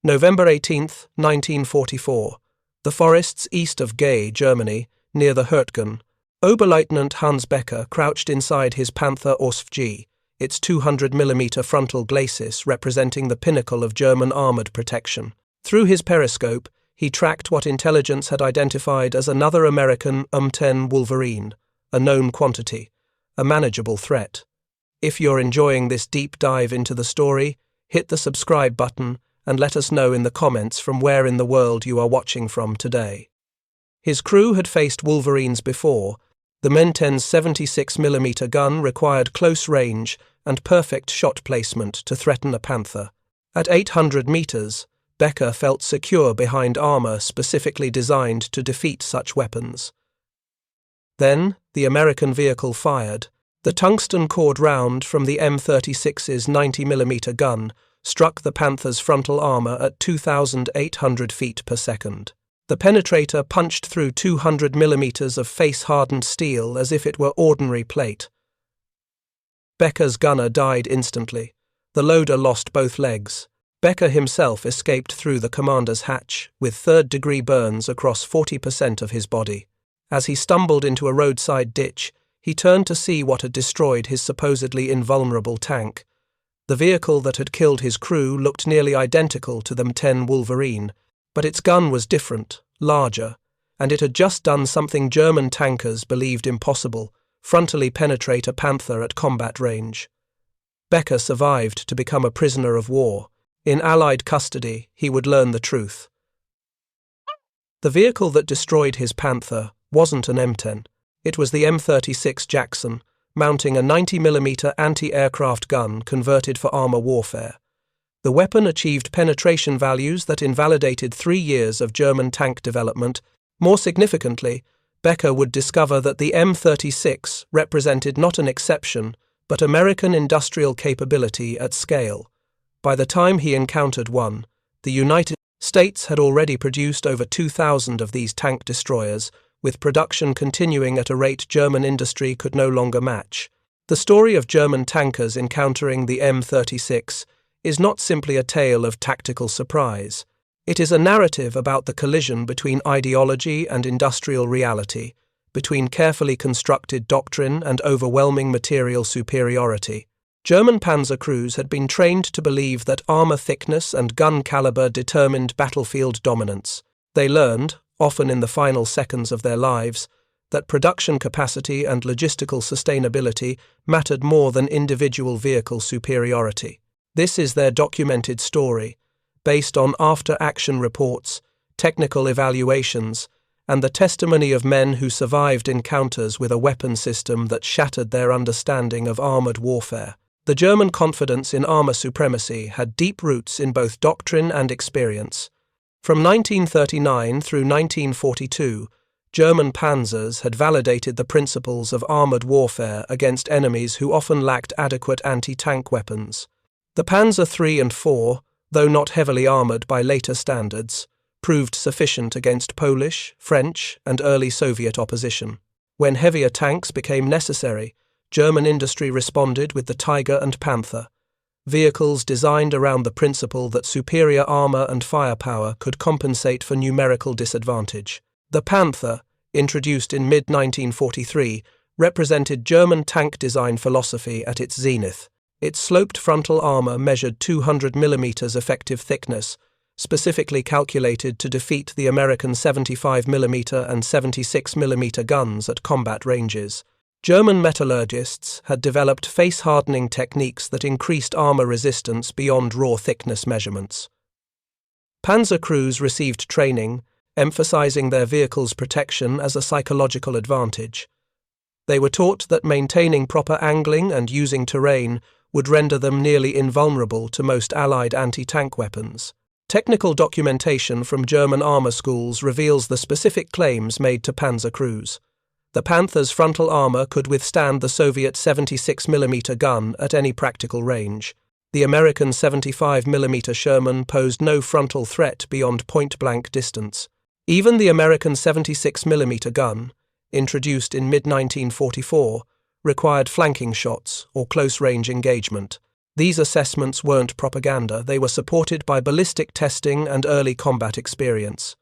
November 18th, 1944. The forests east of G, Germany, near the Hürtgen. Oberleutnant Hans Becker crouched inside his Panther Ausf G, its 200mm frontal glacis representing the pinnacle of German armoured protection. Through his periscope, he tracked what intelligence had identified as another American M-ten Wolverine, a known quantity, a manageable threat. If you're enjoying this deep dive into the story, hit the subscribe button and let us know in the comments from where in the world you are watching from today. His crew had faced Wolverines before. The M-ten's 76mm gun required close range and perfect shot placement to threaten a Panther. At 800 meters, Becker felt secure behind armor specifically designed to defeat such weapons. Then, the American vehicle fired. The tungsten-cored round from the M36's 90mm gun struck the Panther's frontal armor at 2,800 feet per second. The penetrator punched through 200mm of face-hardened steel as if it were ordinary plate. Becker's gunner died instantly. The loader lost both legs. Becker himself escaped through the commander's hatch, with third-degree burns across 40% of his body. As he stumbled into a roadside ditch, he turned to see what had destroyed his supposedly invulnerable tank. The vehicle that had killed his crew looked nearly identical to the M-ten Wolverine, but its gun was different, larger, and it had just done something German tankers believed impossible: frontally penetrate a Panther at combat range. Becker survived to become a prisoner of war. In Allied custody, he would learn the truth. The vehicle that destroyed his Panther wasn't an M-ten. It was the M36 Jackson, mounting a 90mm anti-aircraft gun converted for armor warfare. The weapon achieved penetration values that invalidated 3 years of German tank development. More significantly, Becker would discover that the M36 represented not an exception, but American industrial capability at scale. By the time he encountered one, the United States had already produced over 2,000 of these tank destroyers, with production continuing at a rate German industry could no longer match. The story of German tankers encountering the M36 is not simply a tale of tactical surprise. It is a narrative about the collision between ideology and industrial reality, between carefully constructed doctrine and overwhelming material superiority. German panzer crews had been trained to believe that armor thickness and gun caliber determined battlefield dominance. They learned, often in the final seconds of their lives, that production capacity and logistical sustainability mattered more than individual vehicle superiority. This is their documented story, based on after-action reports, technical evaluations, and the testimony of men who survived encounters with a weapon system that shattered their understanding of armored warfare. The German confidence in armor supremacy had deep roots in both doctrine and experience. From 1939 through 1942, German panzers had validated the principles of armoured warfare against enemies who often lacked adequate anti-tank weapons. The Panzer III and IV, though not heavily armoured by later standards, proved sufficient against Polish, French, and early Soviet opposition. When heavier tanks became necessary, German industry responded with the Tiger and Panther, vehicles designed around the principle that superior armor and firepower could compensate for numerical disadvantage. The Panther, introduced in mid-1943, represented German tank design philosophy at its zenith. Its sloped frontal armor measured 200mm effective thickness, specifically calculated to defeat the American 75mm and 76mm guns at combat ranges. German metallurgists had developed face-hardening techniques that increased armor resistance beyond raw thickness measurements. Panzer crews received training, emphasizing their vehicle's protection as a psychological advantage. They were taught that maintaining proper angling and using terrain would render them nearly invulnerable to most Allied anti-tank weapons. Technical documentation from German armor schools reveals the specific claims made to panzer crews. The Panther's frontal armor could withstand the Soviet 76mm gun at any practical range. The American 75mm Sherman posed no frontal threat beyond point-blank distance. Even the American 76mm gun, introduced in mid-1944, required flanking shots or close-range engagement. These assessments weren't propaganda, they were supported by ballistic testing and early combat experience.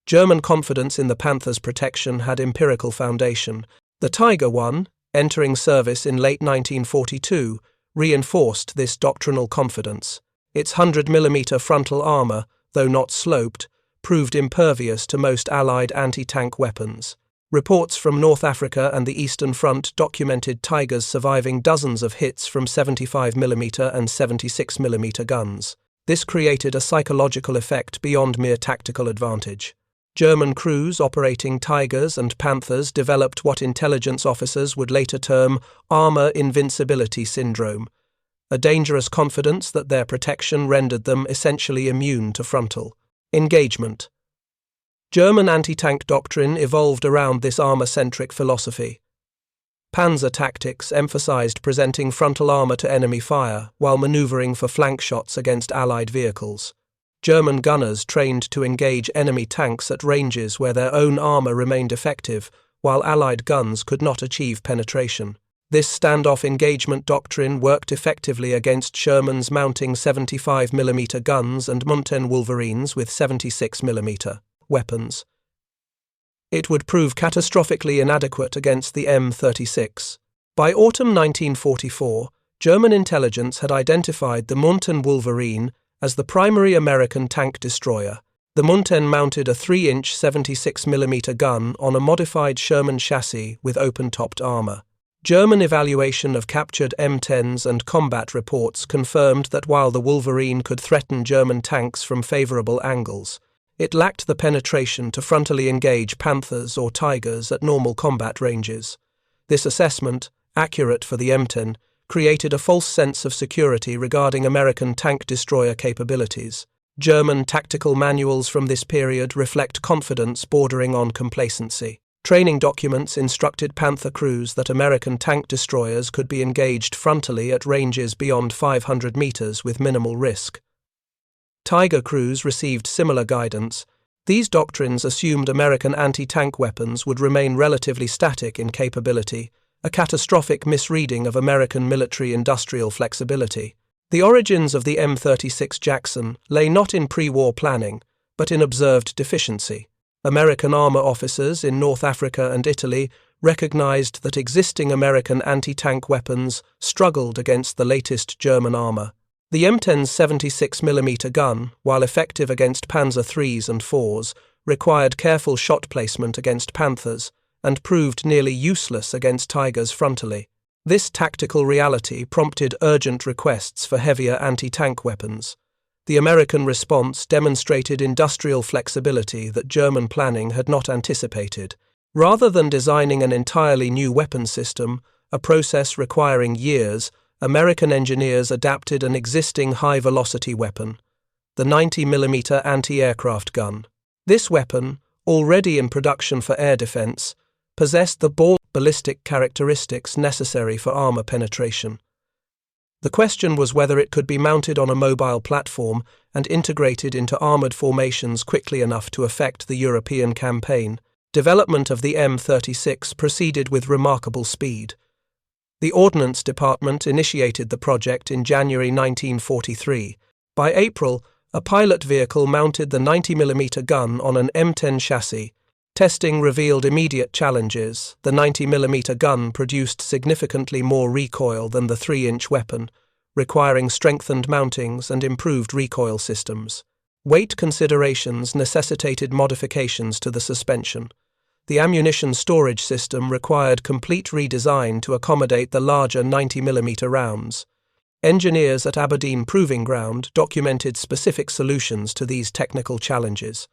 German confidence in the Panther's protection had empirical foundation. The Tiger I, entering service in late 1942, reinforced this doctrinal confidence. Its 100mm frontal armor, though not sloped, proved impervious to most Allied anti-tank weapons. Reports from North Africa and the Eastern Front documented Tigers surviving dozens of hits from 75mm and 76mm guns. This created a psychological effect beyond mere tactical advantage. German crews operating Tigers and Panthers developed what intelligence officers would later term armor invincibility syndrome, a dangerous confidence that their protection rendered them essentially immune to frontal engagement. German anti-tank doctrine evolved around this armor-centric philosophy. Panzer tactics emphasized presenting frontal armor to enemy fire while maneuvering for flank shots against Allied vehicles. German gunners trained to engage enemy tanks at ranges where their own armor remained effective, while Allied guns could not achieve penetration. This standoff engagement doctrine worked effectively against Sherman's mounting 75mm guns and M-ten Wolverines with 76mm weapons. It would prove catastrophically inadequate against the M36. By autumn 1944, German intelligence had identified the M-ten Wolverine as the primary American tank destroyer. The M-ten mounted a 3-inch 76mm gun on a modified Sherman chassis with open-topped armor. German evaluation of captured M-10s and combat reports confirmed that while the Wolverine could threaten German tanks from favorable angles, it lacked the penetration to frontally engage Panthers or Tigers at normal combat ranges. This assessment, accurate for the M-10, created a false sense of security regarding American tank destroyer capabilities. German tactical manuals from this period reflect confidence bordering on complacency. Training documents instructed Panther crews that American tank destroyers could be engaged frontally at ranges beyond 500 meters with minimal risk. Tiger crews received similar guidance. These doctrines assumed American anti-tank weapons would remain relatively static in capability, a catastrophic misreading of American military-industrial flexibility. The origins of the M36 Jackson lay not in pre-war planning, but in observed deficiency. American armor officers in North Africa and Italy recognized that existing American anti-tank weapons struggled against the latest German armor. The M-10's 76mm gun, while effective against Panzer IIIs and IVs, required careful shot placement against Panthers and proved nearly useless against Tigers frontally. This tactical reality prompted urgent requests for heavier anti-tank weapons. The American response demonstrated industrial flexibility that German planning had not anticipated. Rather than designing an entirely new weapon system, a process requiring years, American engineers adapted an existing high-velocity weapon, the 90mm anti-aircraft gun. This weapon, already in production for air defense, possessed the ballistic characteristics necessary for armor penetration. The question was whether it could be mounted on a mobile platform and integrated into armored formations quickly enough to affect the European campaign. Development of the M36 proceeded with remarkable speed. The Ordnance Department initiated the project in January 1943. By April, a pilot vehicle mounted the 90mm gun on an M-10 chassis. Testing revealed immediate challenges. The 90mm gun produced significantly more recoil than the 3-inch weapon, requiring strengthened mountings and improved recoil systems. Weight considerations necessitated modifications to the suspension. The ammunition storage system required complete redesign to accommodate the larger 90mm rounds. Engineers at Aberdeen Proving Ground documented specific solutions to these technical challenges.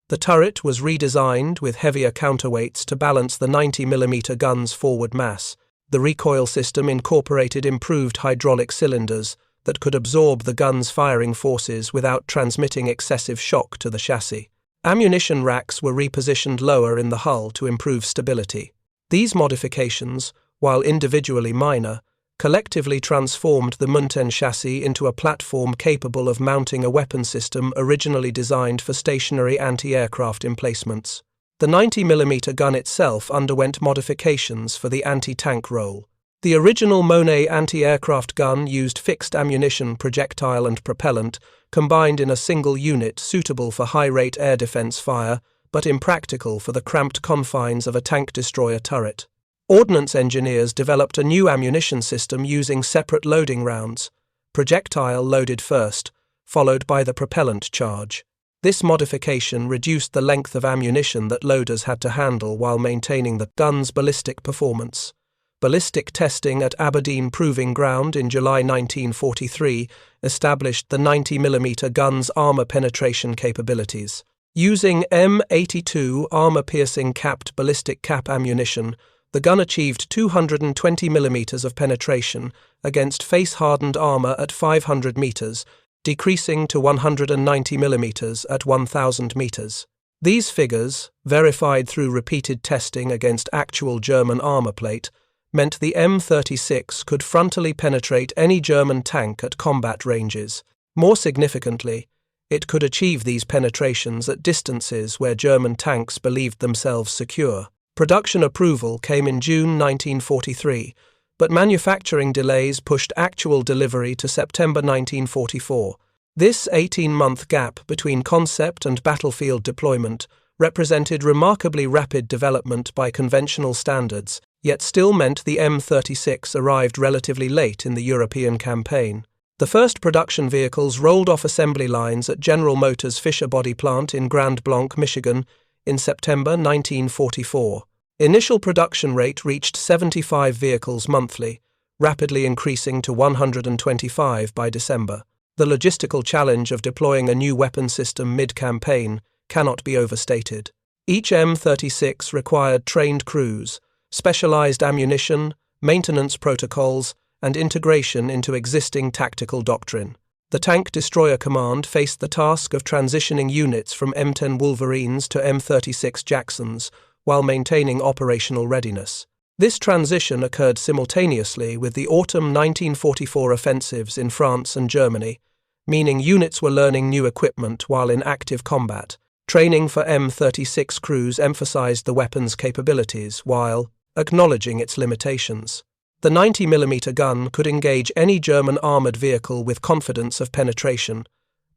The turret was redesigned with heavier counterweights to balance the 90mm gun's forward mass. The recoil system incorporated improved hydraulic cylinders that could absorb the gun's firing forces without transmitting excessive shock to the chassis. Ammunition racks were repositioned lower in the hull to improve stability. These modifications, while individually minor, collectively transformed the M-ten chassis into a platform capable of mounting a weapon system originally designed for stationary anti-aircraft emplacements. The 90mm gun itself underwent modifications for the anti-tank role. The original Monet anti-aircraft gun used fixed ammunition, projectile and propellant, combined in a single unit suitable for high-rate air defense fire, but impractical for the cramped confines of a tank destroyer turret. Ordnance engineers developed a new ammunition system using separate loading rounds, projectile loaded first, followed by the propellant charge. This modification reduced the length of ammunition that loaders had to handle while maintaining the gun's ballistic performance. Ballistic testing at Aberdeen Proving Ground in July 1943 established the 90mm gun's armor penetration capabilities. Using M82 armor-piercing capped ballistic cap ammunition, the gun achieved 220mm of penetration against face-hardened armor at 500 meters, decreasing to 190mm at 1,000 meters. These figures, verified through repeated testing against actual German armor plate, meant the M36 could frontally penetrate any German tank at combat ranges. More significantly, it could achieve these penetrations at distances where German tanks believed themselves secure. Production approval came in June 1943, but manufacturing delays pushed actual delivery to September 1944. This 18-month gap between concept and battlefield deployment represented remarkably rapid development by conventional standards, yet still meant the M36 arrived relatively late in the European campaign. The first production vehicles rolled off assembly lines at General Motors' Fisher Body plant in Grand Blanc, Michigan, in September 1944. Initial production rate reached 75 vehicles monthly, rapidly increasing to 125 by December. The logistical challenge of deploying a new weapon system mid-campaign cannot be overstated. Each M36 required trained crews, specialized ammunition, maintenance protocols, and integration into existing tactical doctrine. The Tank Destroyer Command faced the task of transitioning units from M-10 Wolverines to M36 Jacksons while maintaining operational readiness. This transition occurred simultaneously with the autumn 1944 offensives in France and Germany, meaning units were learning new equipment while in active combat. Training for M36 crews emphasized the weapon's capabilities while acknowledging its limitations. The 90mm gun could engage any German armored vehicle with confidence of penetration,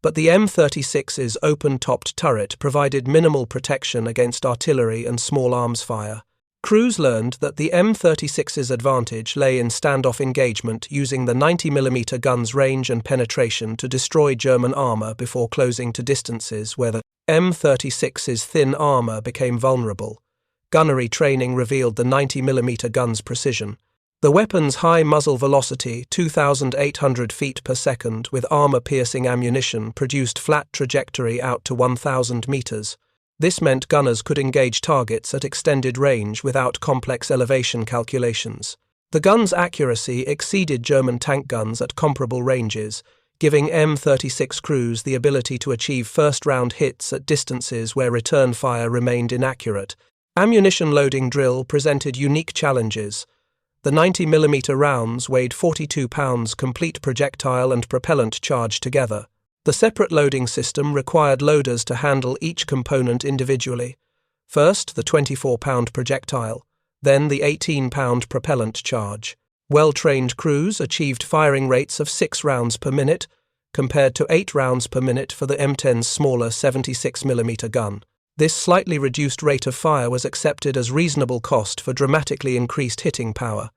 but the M36's open-topped turret provided minimal protection against artillery and small arms fire. Crews learned that the M36's advantage lay in standoff engagement using the 90mm gun's range and penetration to destroy German armor before closing to distances where the M36's thin armor became vulnerable. Gunnery training revealed the 90mm gun's precision. The weapon's high muzzle velocity, 2,800 feet per second, with armor-piercing ammunition, produced flat trajectory out to 1,000 meters. This meant gunners could engage targets at extended range without complex elevation calculations. The gun's accuracy exceeded German tank guns at comparable ranges, giving M36 crews the ability to achieve first-round hits at distances where return fire remained inaccurate. Ammunition loading drill presented unique challenges. The 90mm rounds weighed 42 pounds complete projectile and propellant charge together. The separate loading system required loaders to handle each component individually. First, the 24-pound projectile, then the 18-pound propellant charge. Well-trained crews achieved firing rates of 6 rounds per minute, compared to 8 rounds per minute for the M10's smaller 76mm gun. This slightly reduced rate of fire was accepted as reasonable cost for dramatically increased hitting power.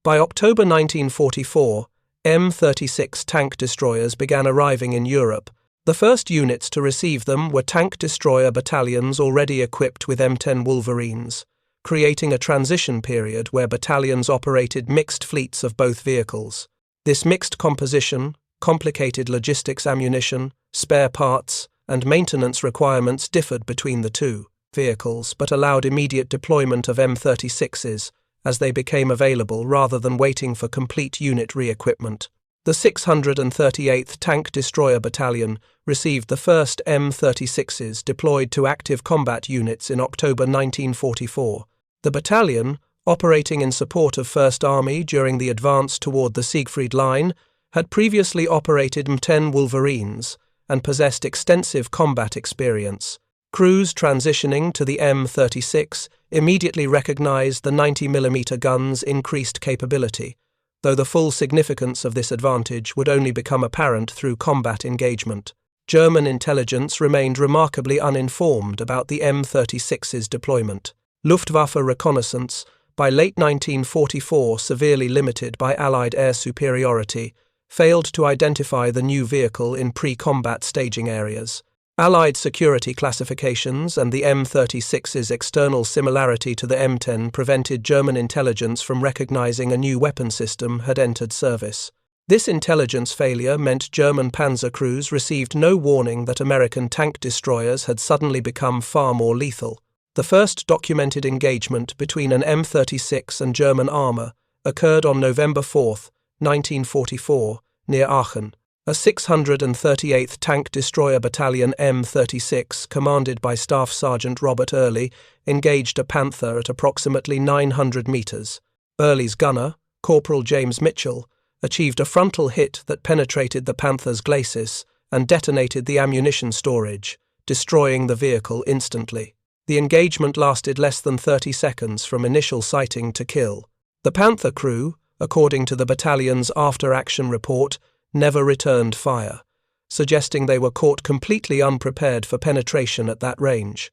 By October 1944, M36 tank destroyers began arriving in Europe. The first units to receive them were tank destroyer battalions already equipped with M-10 Wolverines, creating a transition period where battalions operated mixed fleets of both vehicles. This mixed composition, complicated logistics, ammunition, spare parts, and maintenance requirements differed between the two vehicles but allowed immediate deployment of M36s as they became available rather than waiting for complete unit re-equipment. The 638th Tank Destroyer Battalion received the first M36s deployed to active combat units in October 1944. The battalion, operating in support of 1st Army during the advance toward the Siegfried Line, had previously operated M-10 Wolverines and possessed extensive combat experience. Crews transitioning to the M36 immediately recognized the 90mm gun's increased capability, though the full significance of this advantage would only become apparent through combat engagement. German intelligence remained remarkably uninformed about the M36's deployment. Luftwaffe reconnaissance, by late 1944 severely limited by Allied air superiority, failed to identify the new vehicle in pre-combat staging areas. Allied security classifications and the M36's external similarity to the M10 prevented German intelligence from recognizing a new weapon system had entered service. This intelligence failure meant German panzer crews received no warning that American tank destroyers had suddenly become far more lethal. The first documented engagement between an M36 and German armor occurred on November 4, 1944, near Aachen. A 638th Tank Destroyer Battalion M36, commanded by Staff Sergeant Robert Early, engaged a Panther at approximately 900 meters. Early's gunner, Corporal James Mitchell, achieved a frontal hit that penetrated the Panther's glacis and detonated the ammunition storage, destroying the vehicle instantly. The engagement lasted less than 30 seconds from initial sighting to kill. The Panther crew, according to the battalion's after-action report, never returned fire, suggesting they were caught completely unprepared for penetration at that range.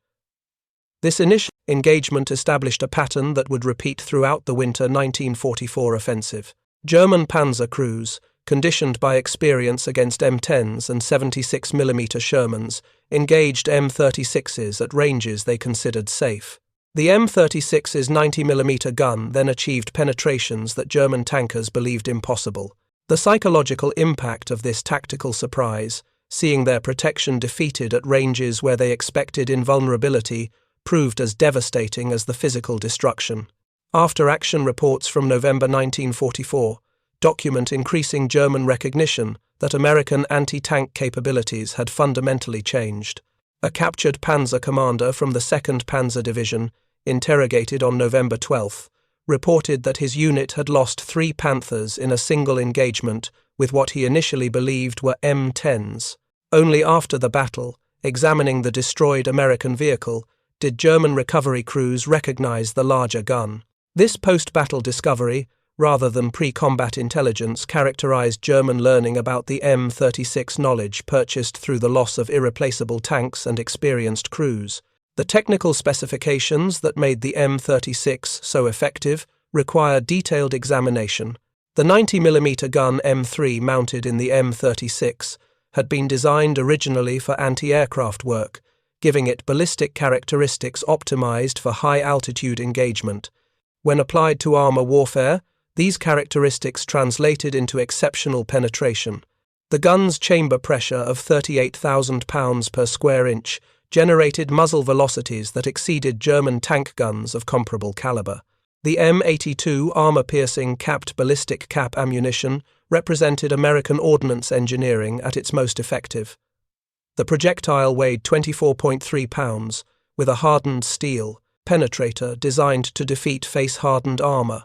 This initial engagement established a pattern that would repeat throughout the winter 1944 offensive. German panzer crews, conditioned by experience against M10s and 76mm Shermans, engaged M36s at ranges they considered safe. The M36's 90mm gun then achieved penetrations that German tankers believed impossible. The psychological impact of this tactical surprise, seeing their protection defeated at ranges where they expected invulnerability, proved as devastating as the physical destruction. After-action reports from November 1944 document increasing German recognition that American anti-tank capabilities had fundamentally changed. A captured panzer commander from the 2nd Panzer Division, interrogated on November 12, reported that his unit had lost 3 Panthers in a single engagement with what he initially believed were M10s. Only after the battle, examining the destroyed American vehicle, did German recovery crews recognize the larger gun. This post-battle discovery, rather than pre-combat intelligence, characterized German learning about the M36 knowledge purchased through the loss of irreplaceable tanks and experienced crews. The technical specifications that made the M36 so effective require detailed examination. The 90mm gun M3 mounted in the M36 had been designed originally for anti-aircraft work, giving it ballistic characteristics optimized for high-altitude engagement. When applied to armor warfare, these characteristics translated into exceptional penetration. The gun's chamber pressure of 38,000 pounds per square inch generated muzzle velocities that exceeded German tank guns of comparable caliber. The M82 armor-piercing capped ballistic cap ammunition represented American ordnance engineering at its most effective. The projectile weighed 24.3 pounds, with a hardened steel penetrator designed to defeat face-hardened armor.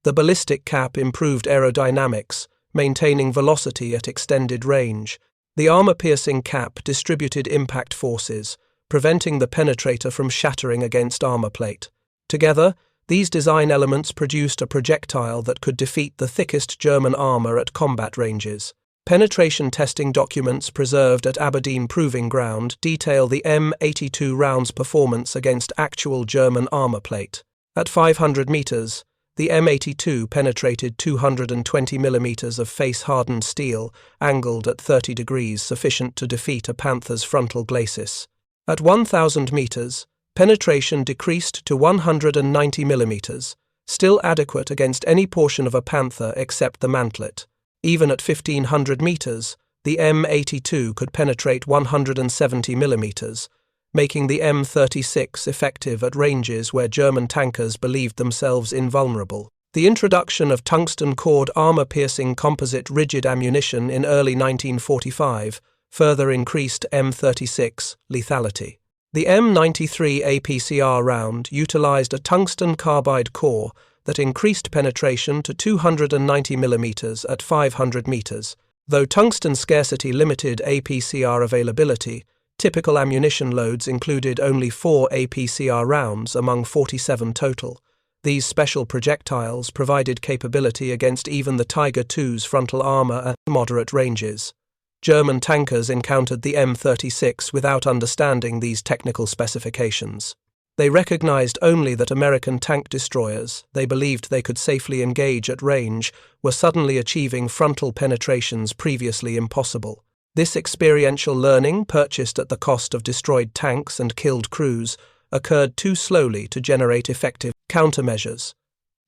The ballistic cap improved aerodynamics, maintaining velocity at extended range. The armor-piercing cap distributed impact forces, preventing the penetrator from shattering against armor plate. Together, these design elements produced a projectile that could defeat the thickest German armor at combat ranges. Penetration testing documents preserved at Aberdeen Proving Ground detail the M82 round's performance against actual German armor plate. At 500 meters, the M82 penetrated 220 millimeters of face-hardened steel, angled at 30 degrees, sufficient to defeat a Panther's frontal glacis. At 1,000 meters, penetration decreased to 190 millimeters, still adequate against any portion of a Panther except the mantlet. Even at 1,500 meters, the M82 could penetrate 170 millimeters, making the M36 effective at ranges where German tankers believed themselves invulnerable. The introduction of tungsten-cored armor-piercing composite rigid ammunition in early 1945 further increased M36 lethality. The M93 APCR round utilized a tungsten carbide core that increased penetration to 290 millimeters at 500 meters. Though tungsten scarcity limited APCR availability, Typical ammunition loads included only 4 APCR rounds among 47 total. These special projectiles provided capability against even the Tiger II's frontal armor at moderate ranges. German tankers encountered the M36 without understanding these technical specifications. They recognized only that American tank destroyers they believed they could safely engage at range were suddenly achieving frontal penetrations previously impossible. This experiential learning, purchased at the cost of destroyed tanks and killed crews, occurred too slowly to generate effective countermeasures.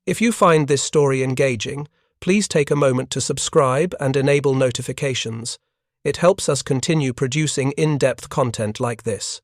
If you find this story engaging, please take a moment to subscribe and enable notifications. It helps us continue producing in-depth content like this.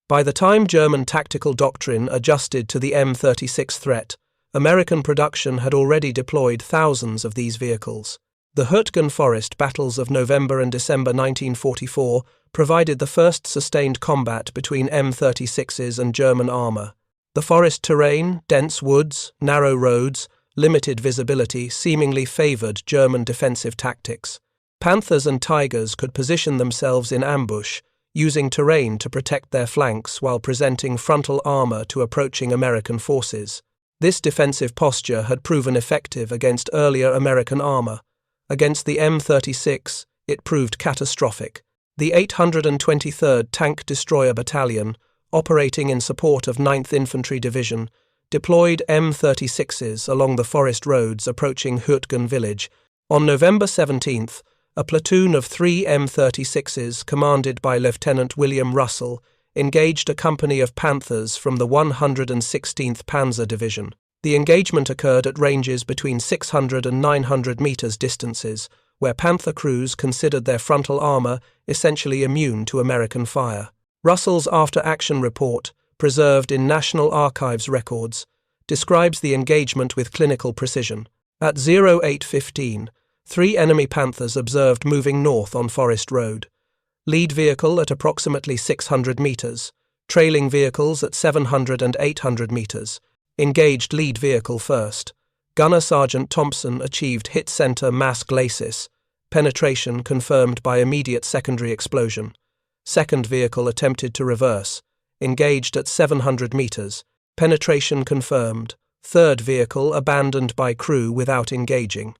By the time German tactical doctrine adjusted to the M36 threat, American production had already deployed thousands of these vehicles. The Hürtgen forest battles of November and December 1944 provided the first sustained combat between M36s and German armor. The forest terrain, dense woods, narrow roads, limited visibility seemingly favored German defensive tactics. Panthers and Tigers could position themselves in ambush, using terrain to protect their flanks while presenting frontal armor to approaching American forces. This defensive posture had proven effective against earlier American armor. Against the M36, it proved catastrophic. The 823rd Tank Destroyer Battalion, operating in support of 9th Infantry Division, deployed M36s along the forest roads approaching Hürtgen village. On November 17th, a platoon of 3 M36s commanded by Lieutenant William Russell engaged a company of Panthers from the 116th Panzer Division. The engagement occurred at ranges between 600 and 900 meters distances, where Panther crews considered their frontal armor essentially immune to American fire. Russell's after-action report, preserved in National Archives records, describes the engagement with clinical precision. At 08:15, 3 enemy Panthers observed moving north on Forest Road. Lead vehicle at approximately 600 meters, trailing vehicles at 700 and 800 meters. Engaged lead vehicle first. Gunner Sergeant Thompson achieved hit center mass glacis, penetration confirmed by immediate secondary explosion. Second vehicle attempted to reverse. Engaged at 700 meters, penetration confirmed. Third vehicle abandoned by crew without engaging.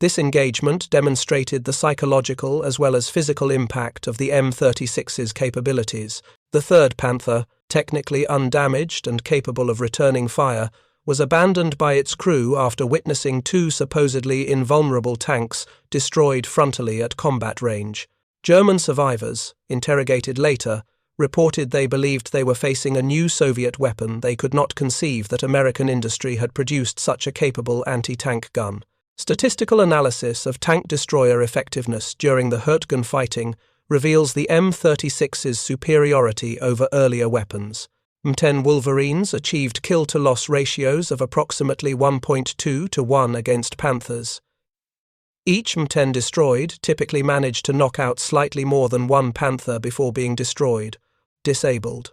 This engagement demonstrated the psychological as well as physical impact of the M36's capabilities. The third Panther, technically undamaged and capable of returning fire, was abandoned by its crew after witnessing 2 supposedly invulnerable tanks destroyed frontally at combat range. German survivors, interrogated later, reported they believed they were facing a new Soviet weapon. They could not conceive that American industry had produced such a capable anti-tank gun. Statistical analysis of tank destroyer effectiveness during the Hürtgen fighting reveals the M36's superiority over earlier weapons. M-ten Wolverines achieved kill-to-loss ratios of approximately 1.2 to 1 against Panthers. Each M-ten destroyed typically managed to knock out slightly more than 1 Panther before being destroyed, disabled.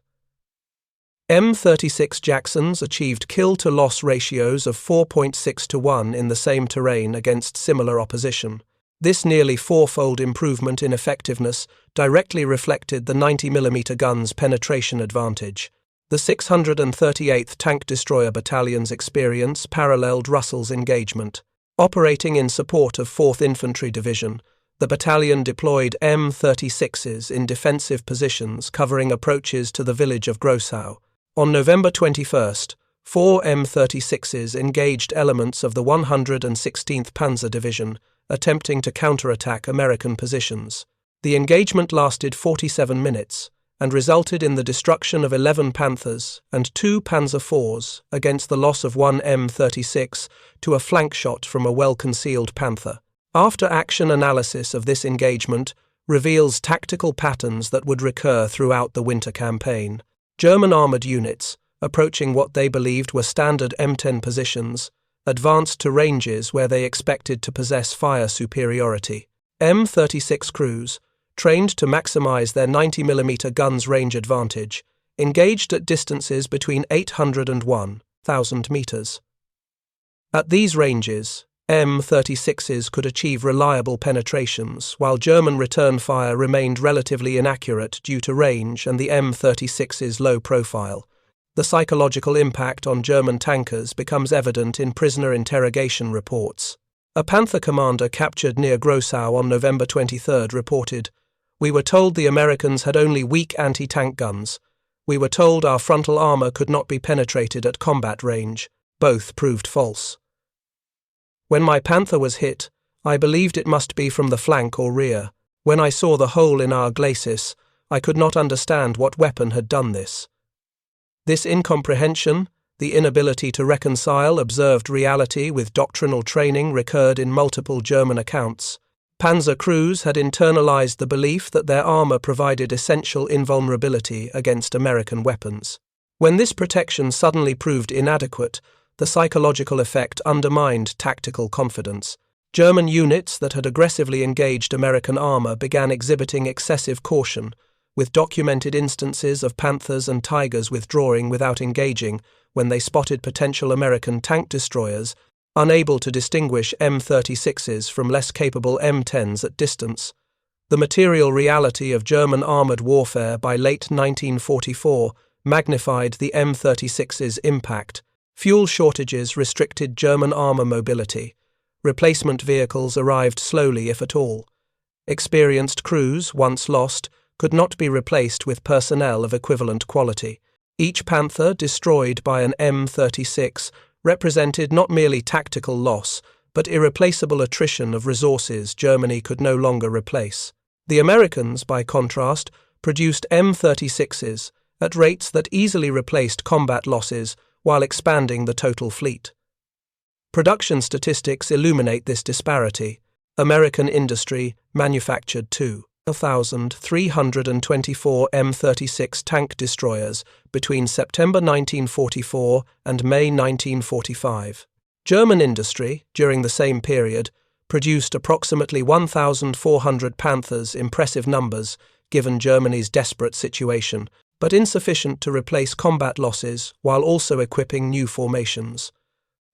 M36 Jacksons achieved kill-to-loss ratios of 4.6 to 1 in the same terrain against similar opposition. This nearly 4-fold improvement in effectiveness directly reflected the 90mm gun's penetration advantage. The 638th Tank Destroyer Battalion's experience paralleled Russell's engagement. Operating in support of 4th Infantry Division, the battalion deployed M36s in defensive positions covering approaches to the village of Grossau. On November 21st, 4 M36s engaged elements of the 116th Panzer Division, attempting to counterattack American positions. The engagement lasted 47 minutes and resulted in the destruction of 11 Panthers and 2 Panzer IVs against the loss of 1 M36 to a flank shot from a well-concealed Panther. After-action analysis of this engagement reveals tactical patterns that would recur throughout the winter campaign. German armoured units, approaching what they believed were standard M10 positions, advanced to ranges where they expected to possess fire superiority. M36 crews, trained to maximize their 90mm guns' range advantage, engaged at distances between 800 and 1,000 meters. At these ranges, M36s could achieve reliable penetrations, while German return fire remained relatively inaccurate due to range and the M36's low profile. The psychological impact on German tankers becomes evident in prisoner interrogation reports. A Panther commander captured near Grossau on November 23 reported, "We were told the Americans had only weak anti-tank guns. We were told our frontal armor could not be penetrated at combat range. Both proved false. When my Panther was hit, I believed it must be from the flank or rear. When I saw the hole in our glacis, I could not understand what weapon had done this." This incomprehension, the inability to reconcile observed reality with doctrinal training, recurred in multiple German accounts. Panzer crews had internalized the belief that their armor provided essential invulnerability against American weapons. When this protection suddenly proved inadequate, the psychological effect undermined tactical confidence. German units that had aggressively engaged American armor began exhibiting excessive caution, with documented instances of Panthers and Tigers withdrawing without engaging when they spotted potential American tank destroyers, unable to distinguish M36s from less capable M10s at distance. The material reality of German armored warfare by late 1944 magnified the M36's impact. Fuel shortages restricted German armor mobility. Replacement vehicles arrived slowly, if at all. Experienced crews, once lost, could not be replaced with personnel of equivalent quality. Each Panther destroyed by an M36 represented not merely tactical loss, but irreplaceable attrition of resources Germany could no longer replace. The Americans, by contrast, produced M36s at rates that easily replaced combat losses while expanding the total fleet. Production statistics illuminate this disparity. American industry manufactured 2,324 M36 tank destroyers between September 1944 and May 1945. German industry, during the same period, produced approximately 1,400 Panthers, impressive numbers given Germany's desperate situation, but insufficient to replace combat losses while also equipping new formations.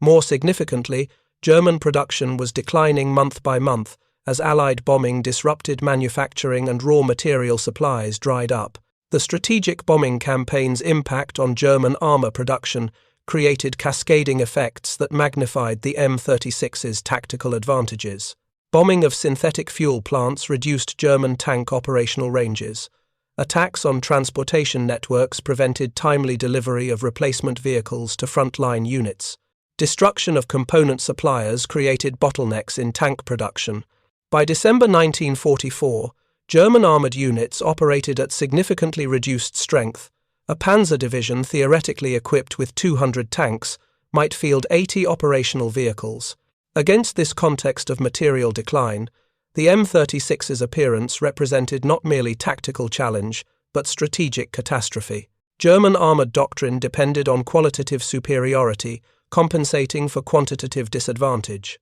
More significantly, German production was declining month by month as Allied bombing disrupted manufacturing and raw material supplies dried up. The strategic bombing campaign's impact on German armor production created cascading effects that magnified the M36's tactical advantages. Bombing of synthetic fuel plants reduced German tank operational ranges. Attacks on transportation networks prevented timely delivery of replacement vehicles to frontline units. Destruction of component suppliers created bottlenecks in tank production. By December 1944, German armored units operated at significantly reduced strength. A panzer division theoretically equipped with 200 tanks might field 80 operational vehicles. Against this context of material decline, the M36's appearance represented not merely tactical challenge, but strategic catastrophe. German armored doctrine depended on qualitative superiority, compensating for quantitative disadvantage.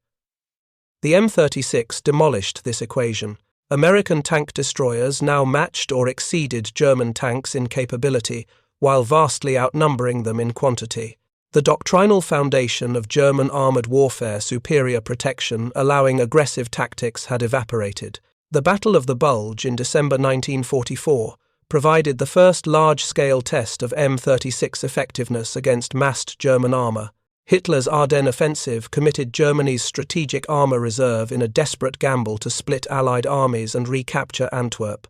The M36 demolished this equation. American tank destroyers now matched or exceeded German tanks in capability, while vastly outnumbering them in quantity. The doctrinal foundation of German armored warfare, superior protection, allowing aggressive tactics, had evaporated. The Battle of the Bulge in December 1944 provided the first large-scale test of M36 effectiveness against massed German armor. Hitler's Ardennes offensive committed Germany's strategic armor reserve in a desperate gamble to split Allied armies and recapture Antwerp.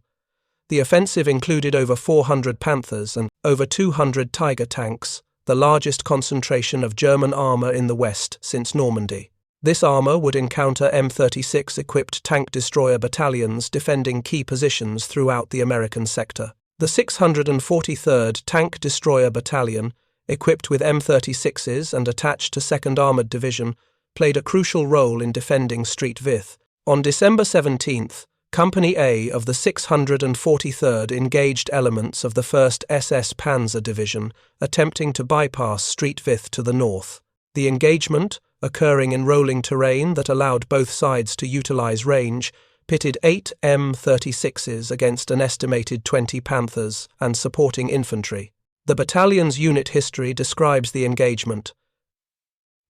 The offensive included over 400 Panthers and over 200 Tiger tanks, the largest concentration of German armor in the West since Normandy. This armor would encounter M36-equipped tank destroyer battalions defending key positions throughout the American sector. The 643rd Tank Destroyer Battalion, equipped with M36s and attached to 2nd Armored Division, played a crucial role in defending Street Vith. On December 17th, Company A of the 643rd engaged elements of the 1st SS Panzer Division, attempting to bypass Street Vith to the north. The engagement, occurring in rolling terrain that allowed both sides to utilize range, pitted 8 M36s against an estimated 20 Panthers and supporting infantry. The battalion's unit history describes the engagement.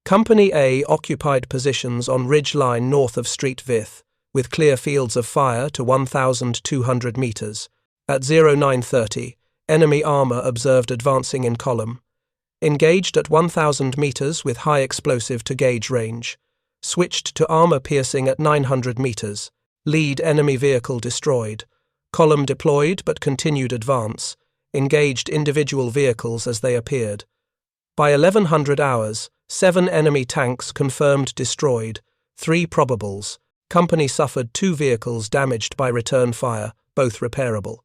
Company A occupied positions on ridge line north of Street Vith, with clear fields of fire to 1,200 meters. At 0930, enemy armor observed advancing in column. Engaged at 1,000 meters with high explosive to gauge range. Switched to armor piercing at 900 meters. Lead enemy vehicle destroyed. Column deployed but continued advance. Engaged individual vehicles as they appeared. By 1100 hours, 7 enemy tanks confirmed destroyed, 3 probables. Company suffered 2 vehicles damaged by return fire, both repairable.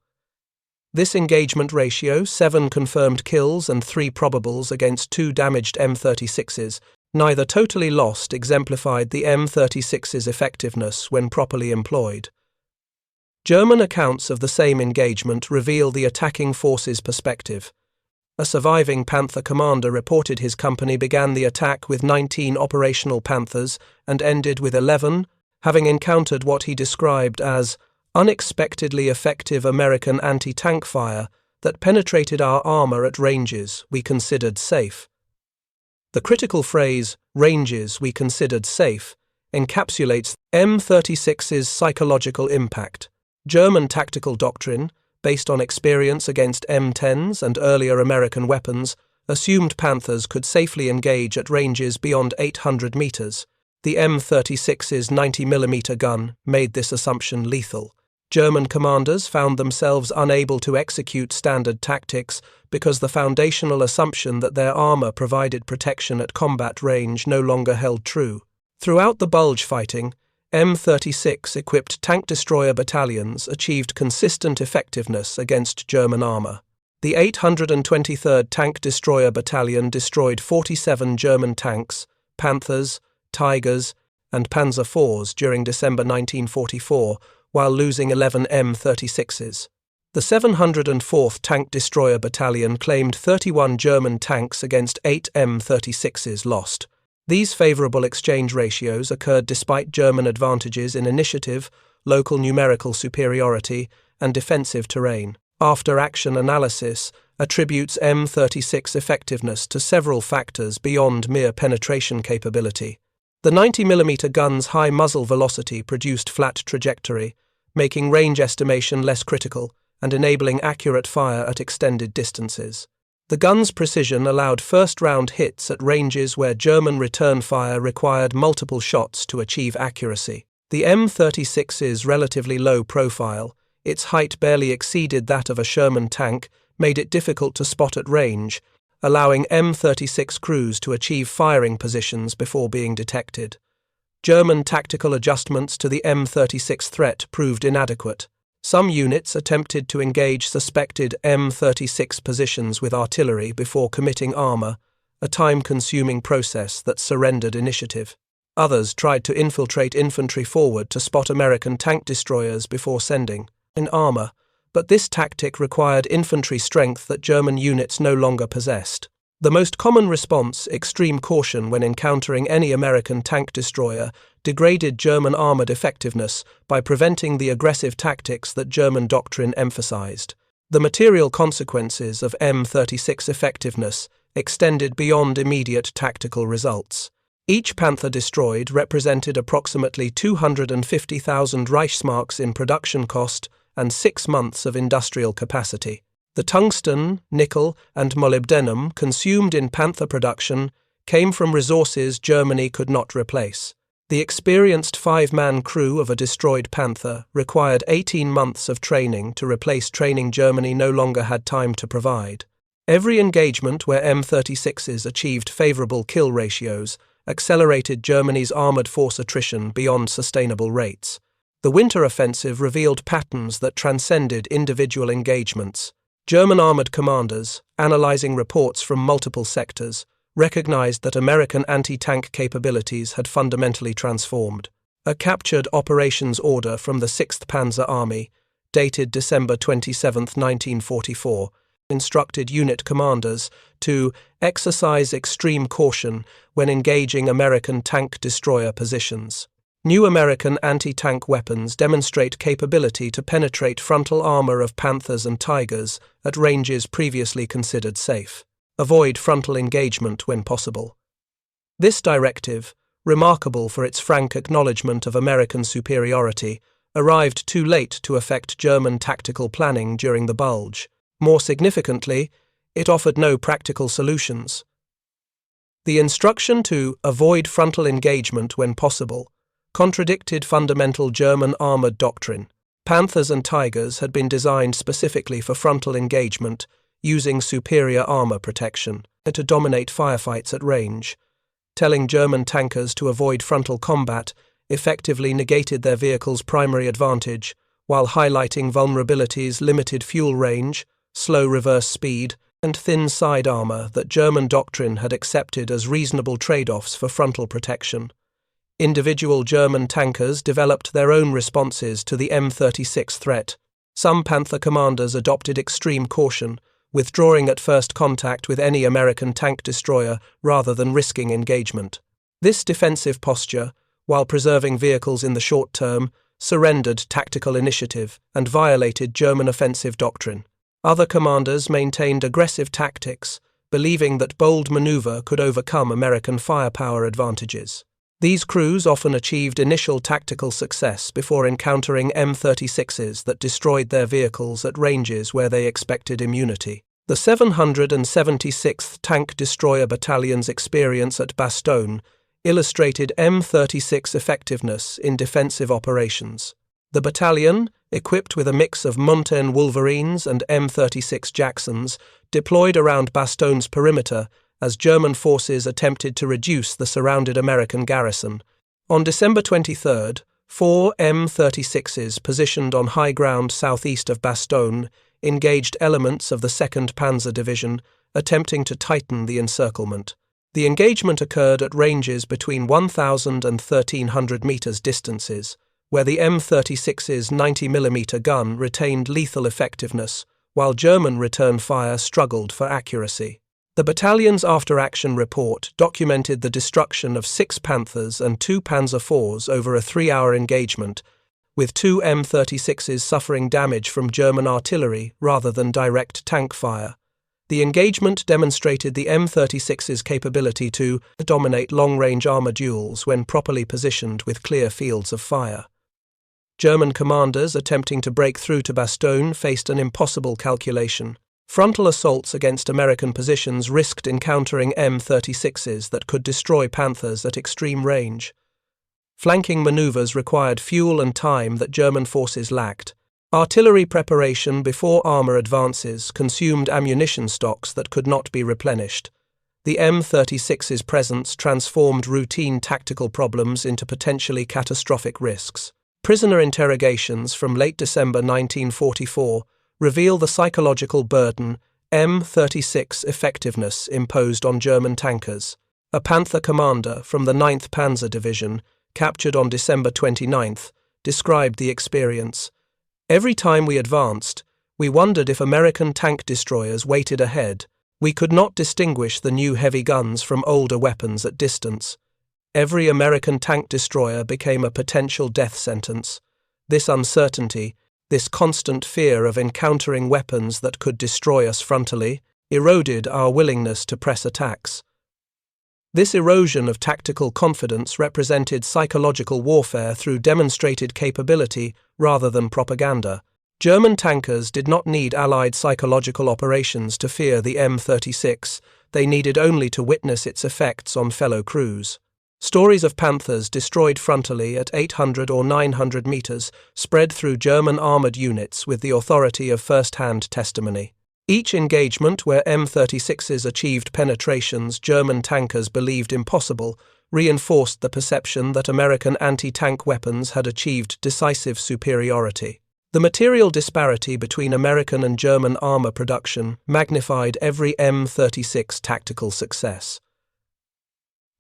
This engagement ratio, 7 confirmed kills and 3 probables against 2 damaged M36s, neither totally lost, exemplified the M36's effectiveness when properly employed. German accounts of the same engagement reveal the attacking force's perspective. A surviving Panther commander reported his company began the attack with 19 operational Panthers and ended with 11, having encountered what he described as unexpectedly effective American anti-tank fire that penetrated our armor at ranges we considered safe. The critical phrase, ranges we considered safe, encapsulates M36's psychological impact. German tactical doctrine, based on experience against M10s and earlier American weapons, assumed Panthers could safely engage at ranges beyond 800 meters. The M36's 90mm gun made this assumption lethal. German commanders found themselves unable to execute standard tactics because the foundational assumption that their armor provided protection at combat range no longer held true. Throughout the Bulge fighting, M36-equipped tank destroyer battalions achieved consistent effectiveness against German armor. The 823rd Tank Destroyer Battalion destroyed 47 German tanks, Panthers, Tigers, and Panzer IVs during December 1944, while losing 11 M36s. The 704th Tank Destroyer Battalion claimed 31 German tanks against 8 M36s lost. These favorable exchange ratios occurred despite German advantages in initiative, local numerical superiority, and defensive terrain. After-action analysis attributes M36 effectiveness to several factors beyond mere penetration capability. The 90mm gun's high muzzle velocity produced flat trajectory, making range estimation less critical and enabling accurate fire at extended distances. The gun's precision allowed first-round hits at ranges where German return fire required multiple shots to achieve accuracy. The M36's relatively low profile, its height barely exceeded that of a Sherman tank, made it difficult to spot at range, allowing M36 crews to achieve firing positions before being detected. German tactical adjustments to the M36 threat proved inadequate. Some units attempted to engage suspected M36 positions with artillery before committing armor, a time-consuming process that surrendered initiative. Others tried to infiltrate infantry forward to spot American tank destroyers before sending in armor, but this tactic required infantry strength that German units no longer possessed. The most common response, extreme caution when encountering any American tank destroyer, degraded German armored effectiveness by preventing the aggressive tactics that German doctrine emphasized. The material consequences of M36 effectiveness extended beyond immediate tactical results. Each Panther destroyed represented approximately 250,000 Reichsmarks in production cost and 6 months of industrial capacity. The tungsten, nickel, and molybdenum consumed in Panther production came from resources Germany could not replace. The experienced 5-man crew of a destroyed Panther required 18 months of training to replace training Germany no longer had time to provide. Every engagement where M36s achieved favorable kill ratios accelerated Germany's armored force attrition beyond sustainable rates. The winter offensive revealed patterns that transcended individual engagements. German armored commanders, analyzing reports from multiple sectors, recognized that American anti-tank capabilities had fundamentally transformed. A captured operations order from the 6th Panzer Army, dated December 27, 1944, instructed unit commanders to exercise extreme caution when engaging American tank destroyer positions. New American anti-tank weapons demonstrate capability to penetrate frontal armor of Panthers and Tigers at ranges previously considered safe. Avoid frontal engagement when possible. This directive, remarkable for its frank acknowledgement of American superiority, arrived too late to affect German tactical planning during the Bulge. More significantly, it offered no practical solutions. The instruction to avoid frontal engagement when possible contradicted fundamental German armoured doctrine. Panthers and Tigers had been designed specifically for frontal engagement, using superior armour protection to dominate firefights at range. Telling German tankers to avoid frontal combat effectively negated their vehicles' primary advantage, while highlighting vulnerabilities, limited fuel range, slow reverse speed, and thin side armour that German doctrine had accepted as reasonable trade-offs for frontal protection. Individual German tankers developed their own responses to the M36 threat. Some Panther commanders adopted extreme caution, withdrawing at first contact with any American tank destroyer rather than risking engagement. This defensive posture, while preserving vehicles in the short term, surrendered tactical initiative and violated German offensive doctrine. Other commanders maintained aggressive tactics, believing that bold maneuver could overcome American firepower advantages. These crews often achieved initial tactical success before encountering M36s that destroyed their vehicles at ranges where they expected immunity. The 776th Tank Destroyer Battalion's experience at Bastogne illustrated M36 effectiveness in defensive operations. The battalion, equipped with a mix of M-ten Wolverines and M36 Jacksons, deployed around Bastogne's perimeter as German forces attempted to reduce the surrounded American garrison. On December 23, 4 M36s positioned on high ground southeast of Bastogne engaged elements of the 2nd Panzer Division, attempting to tighten the encirclement. The engagement occurred at ranges between 1,000 and 1,300 meters distances, where the M36's 90mm gun retained lethal effectiveness, while German return fire struggled for accuracy. The battalion's after-action report documented the destruction of 6 Panthers and 2 Panzer IVs over a 3-hour engagement, with 2 M36s suffering damage from German artillery rather than direct tank fire. The engagement demonstrated the M36's capability to dominate long-range armour duels when properly positioned with clear fields of fire. German commanders attempting to break through to Bastogne faced an impossible calculation. Frontal assaults against American positions risked encountering M36s that could destroy Panthers at extreme range. Flanking maneuvers required fuel and time that German forces lacked. Artillery preparation before armour advances consumed ammunition stocks that could not be replenished. The M36's presence transformed routine tactical problems into potentially catastrophic risks. Prisoner interrogations from late December 1944 reveal the psychological burden M36 effectiveness imposed on German tankers. A Panther commander from the 9th Panzer Division, captured on December 29th, described the experience. Every time we advanced, we wondered if American tank destroyers waited ahead. We could not distinguish the new heavy guns from older weapons at distance. Every American tank destroyer became a potential death sentence. This uncertainty, this constant fear of encountering weapons that could destroy us frontally, eroded our willingness to press attacks. This erosion of tactical confidence represented psychological warfare through demonstrated capability rather than propaganda. German tankers did not need Allied psychological operations to fear the M36, they needed only to witness its effects on fellow crews. Stories of Panthers destroyed frontally at 800 or 900 meters spread through German armored units with the authority of first-hand testimony. Each engagement where M36s achieved penetrations German tankers believed impossible reinforced the perception that American anti-tank weapons had achieved decisive superiority. The material disparity between American and German armor production magnified every M36 tactical success.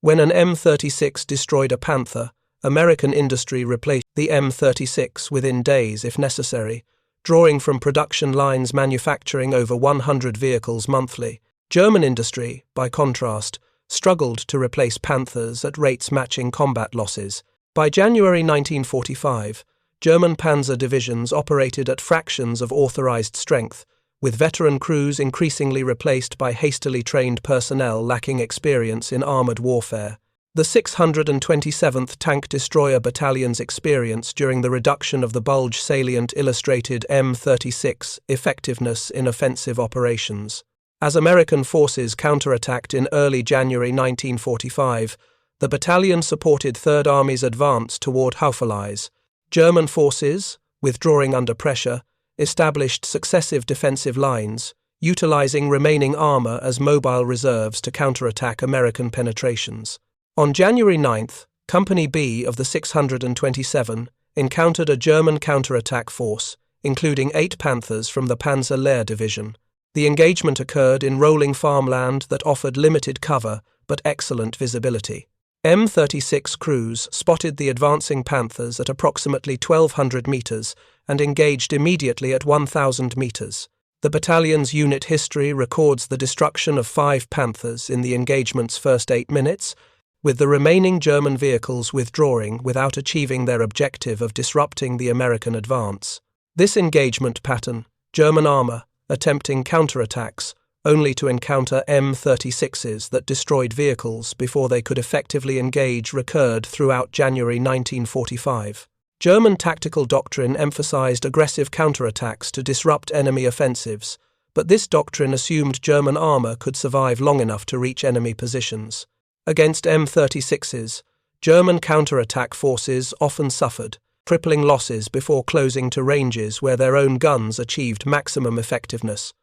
When an M36 destroyed a Panther, American industry replaced the M36 within days if necessary, drawing from production lines manufacturing over 100 vehicles monthly. German industry, by contrast, struggled to replace Panthers at rates matching combat losses. By January 1945, German panzer divisions operated at fractions of authorized strength, with veteran crews increasingly replaced by hastily trained personnel lacking experience in armored warfare. The 627th Tank Destroyer Battalion's experience during the reduction of the Bulge salient illustrated M36 effectiveness in offensive operations. As American forces counterattacked in early January 1945, the battalion supported Third Army's advance toward Houffalize. German forces, withdrawing under pressure, established successive defensive lines, utilizing remaining armor as mobile reserves to counterattack American penetrations. On January 9th, Company B of the 627 encountered a German counterattack force, including 8 Panthers from the Panzer Lehr Division. The engagement occurred in rolling farmland that offered limited cover but excellent visibility. M36 crews spotted the advancing Panthers at approximately 1,200 meters and engaged immediately at 1,000 meters. The battalion's unit history records the destruction of 5 Panthers in the engagement's first 8 minutes, with the remaining German vehicles withdrawing without achieving their objective of disrupting the American advance. This engagement pattern, German armor attempting counterattacks, only to encounter M36s that destroyed vehicles before they could effectively engage, recurred throughout January 1945. German tactical doctrine emphasized aggressive counterattacks to disrupt enemy offensives, but this doctrine assumed German armor could survive long enough to reach enemy positions. Against M36s, German counterattack forces often suffered crippling losses before closing to ranges where their own guns achieved maximum effectiveness.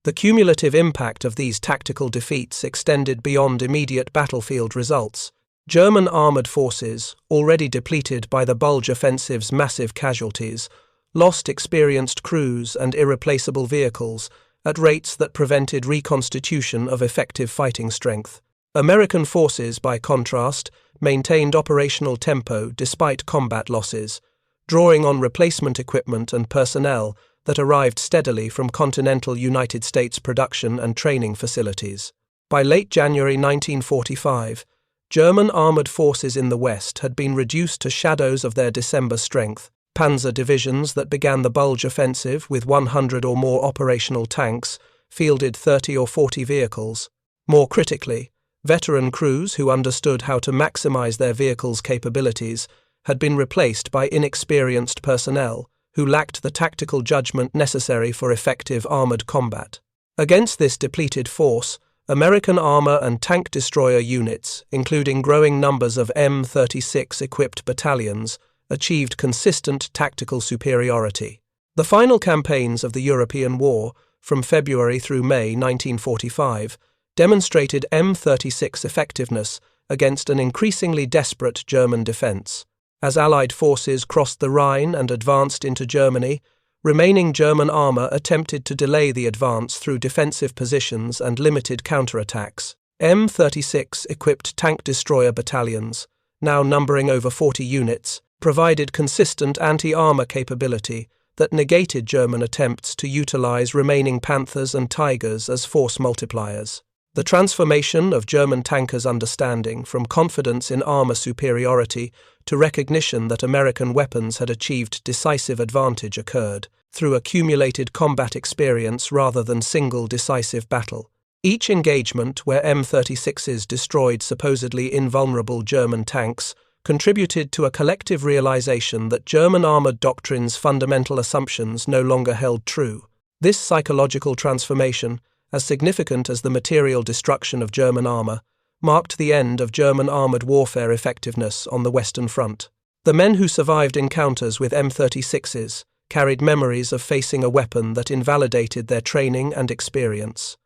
The cumulative impact of these tactical defeats extended beyond immediate battlefield results. German armored forces, already depleted by the Bulge offensive's massive casualties, lost experienced crews and irreplaceable vehicles at rates that prevented reconstitution of effective fighting strength. American forces, by contrast, maintained operational tempo despite combat losses, drawing on replacement equipment and personnel that arrived steadily from continental United States production and training facilities. By late January 1945, German armored forces in the West had been reduced to shadows of their December strength. Panzer divisions that began the Bulge offensive with 100 or more operational tanks fielded 30 or 40 vehicles. More critically, veteran crews who understood how to maximize their vehicles' capabilities had been replaced by inexperienced personnel who lacked the tactical judgment necessary for effective armored combat. Against this depleted force, American armor and tank destroyer units, including growing numbers of M36-equipped battalions, achieved consistent tactical superiority. The final campaigns of the European War, from February through May 1945, demonstrated M36 effectiveness against an increasingly desperate German defense. As Allied forces crossed the Rhine and advanced into Germany, remaining German armor attempted to delay the advance through defensive positions and limited counterattacks. M36-equipped tank destroyer battalions, now numbering over 40 units, provided consistent anti-armor capability that negated German attempts to utilize remaining Panthers and Tigers as force multipliers. The transformation of German tankers' understanding from confidence in armor superiority to recognition that American weapons had achieved decisive advantage occurred through accumulated combat experience rather than single decisive battle. Each engagement where M36s destroyed supposedly invulnerable German tanks contributed to a collective realization that German armored doctrine's fundamental assumptions no longer held true. This psychological transformation, as significant as the material destruction of German armor, marked the end of German armored warfare effectiveness on the Western Front. The men who survived encounters with M36s carried memories of facing a weapon that invalidated their training and experience.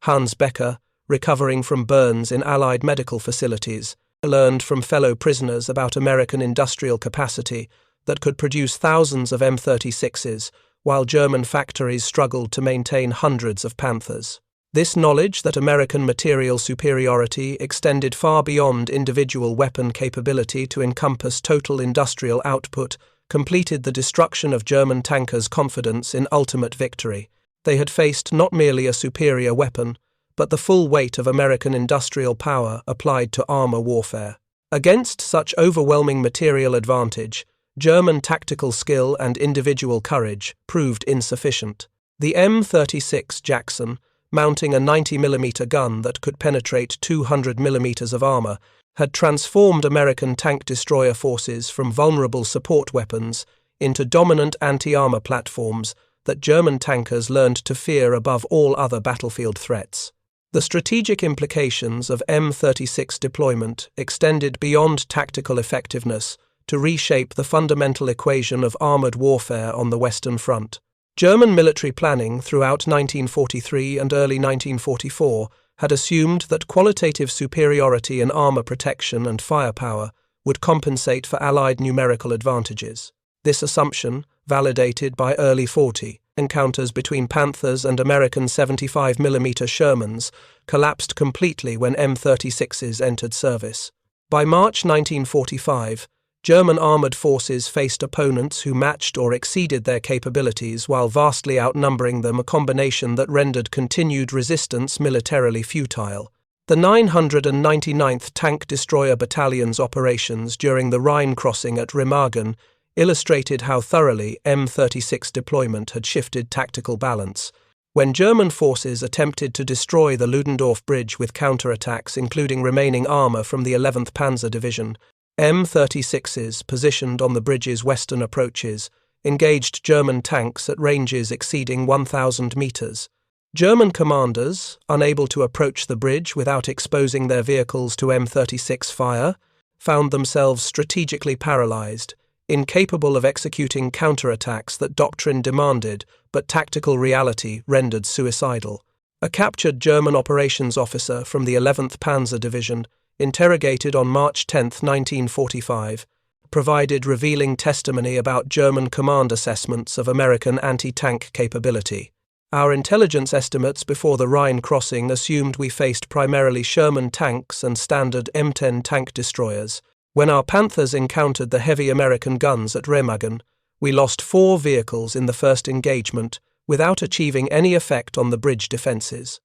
Hans Becker, recovering from burns in Allied medical facilities, learned from fellow prisoners about American industrial capacity that could produce thousands of M36s, while German factories struggled to maintain hundreds of Panthers. This knowledge that American material superiority extended far beyond individual weapon capability to encompass total industrial output completed the destruction of German tankers' confidence in ultimate victory. They had faced not merely a superior weapon, but the full weight of American industrial power applied to armor warfare. Against such overwhelming material advantage, German tactical skill and individual courage proved insufficient. The M36 Jackson, mounting a 90mm gun that could penetrate 200mm of armor, had transformed American tank destroyer forces from vulnerable support weapons into dominant anti-armor platforms that German tankers learned to fear above all other battlefield threats. The strategic implications of M36 deployment extended beyond tactical effectiveness to reshape the fundamental equation of armored warfare on the Western Front. German military planning throughout 1943 and early 1944 had assumed that qualitative superiority in armor protection and firepower would compensate for Allied numerical advantages. This assumption, validated by early 40 encounters between Panthers and American 75mm Shermans, collapsed completely when M36s entered service. By March 1945, German armoured forces faced opponents who matched or exceeded their capabilities while vastly outnumbering them, a combination that rendered continued resistance militarily futile. The 999th Tank Destroyer Battalion's operations during the Rhine crossing at Remagen illustrated how thoroughly M36 deployment had shifted tactical balance. When German forces attempted to destroy the Ludendorff Bridge with counterattacks including remaining armour from the 11th Panzer Division, M36s positioned on the bridge's western approaches engaged German tanks at ranges exceeding 1,000 metres. German commanders, unable to approach the bridge without exposing their vehicles to M36 fire, found themselves strategically paralysed, incapable of executing counterattacks that doctrine demanded but tactical reality rendered suicidal. A captured German operations officer from the 11th Panzer Division, interrogated on March 10, 1945, provided revealing testimony about German command assessments of American anti-tank capability. Our intelligence estimates before the Rhine crossing assumed we faced primarily Sherman tanks and standard M-10 tank destroyers. When our Panthers encountered the heavy American guns at Remagen, we lost 4 vehicles in the first engagement without achieving any effect on the bridge defences.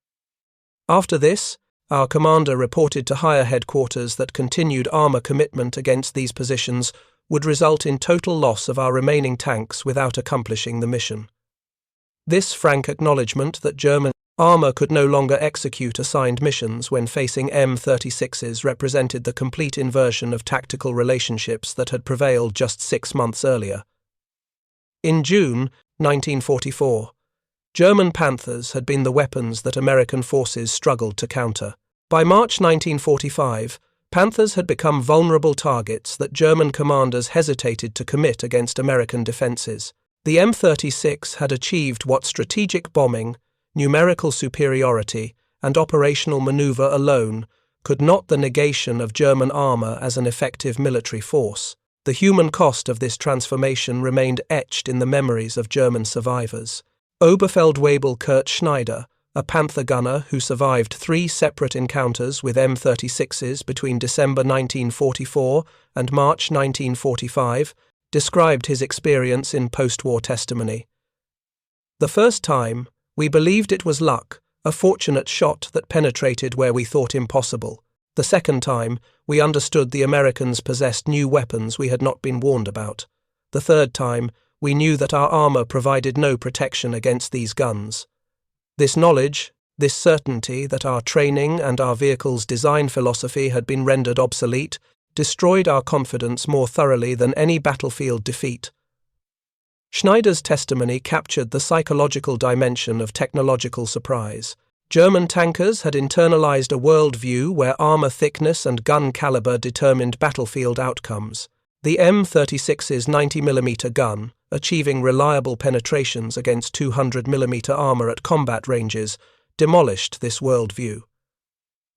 After this, our commander reported to higher headquarters that continued armour commitment against these positions would result in total loss of our remaining tanks without accomplishing the mission. This frank acknowledgement that German armour could no longer execute assigned missions when facing M36s represented the complete inversion of tactical relationships that had prevailed just 6 months earlier. In June 1944, German Panthers had been the weapons that American forces struggled to counter. By March 1945, Panthers had become vulnerable targets that German commanders hesitated to commit against American defences. The M36 had achieved what strategic bombing, numerical superiority, and operational manoeuvre alone could not: the negation of German armour as an effective military force. The human cost of this transformation remained etched in the memories of German survivors. Oberfeldwebel Kurt Schneider, a Panther gunner who survived 3 separate encounters with M36s between December 1944 and March 1945, described his experience in post-war testimony. "The first time, we believed it was luck, a fortunate shot that penetrated where we thought impossible. The second time, we understood the Americans possessed new weapons we had not been warned about. The third time, we knew that our armour provided no protection against these guns. This knowledge, this certainty that our training and our vehicle's design philosophy had been rendered obsolete, destroyed our confidence more thoroughly than any battlefield defeat." Schneider's testimony captured the psychological dimension of technological surprise. German tankers had internalized a worldview where armour thickness and gun caliber determined battlefield outcomes. The M36's 90mm gun, achieving reliable penetrations against 200mm armour at combat ranges, demolished this worldview.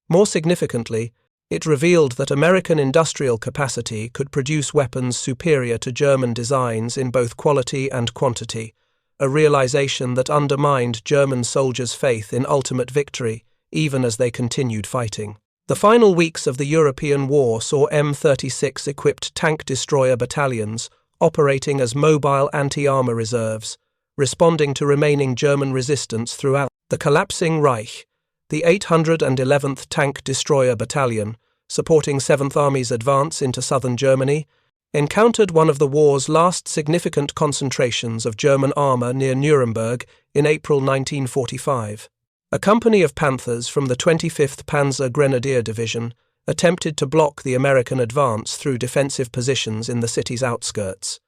More significantly, it revealed that American industrial capacity could produce weapons superior to German designs in both quality and quantity, a realization that undermined German soldiers' faith in ultimate victory even as they continued fighting. The final weeks of the European war saw M36-equipped tank destroyer battalions operating as mobile anti-armour reserves, responding to remaining German resistance throughout the collapsing Reich. The 811th Tank Destroyer Battalion, supporting 7th Army's advance into southern Germany, encountered one of the war's last significant concentrations of German armour near Nuremberg in April 1945. A company of Panthers from the 25th Panzer Grenadier Division, attempted to block the American advance through defensive positions in the city's outskirts.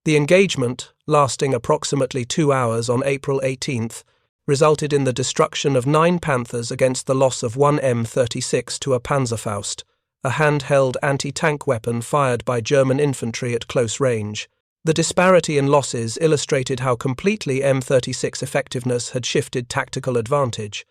The engagement, lasting approximately 2 hours on April 18th, resulted in the destruction of 9 Panthers against the loss of 1 M36 to a Panzerfaust, a handheld anti-tank weapon fired by German infantry at close range. The disparity in losses illustrated how completely M36 effectiveness had shifted tactical advantage.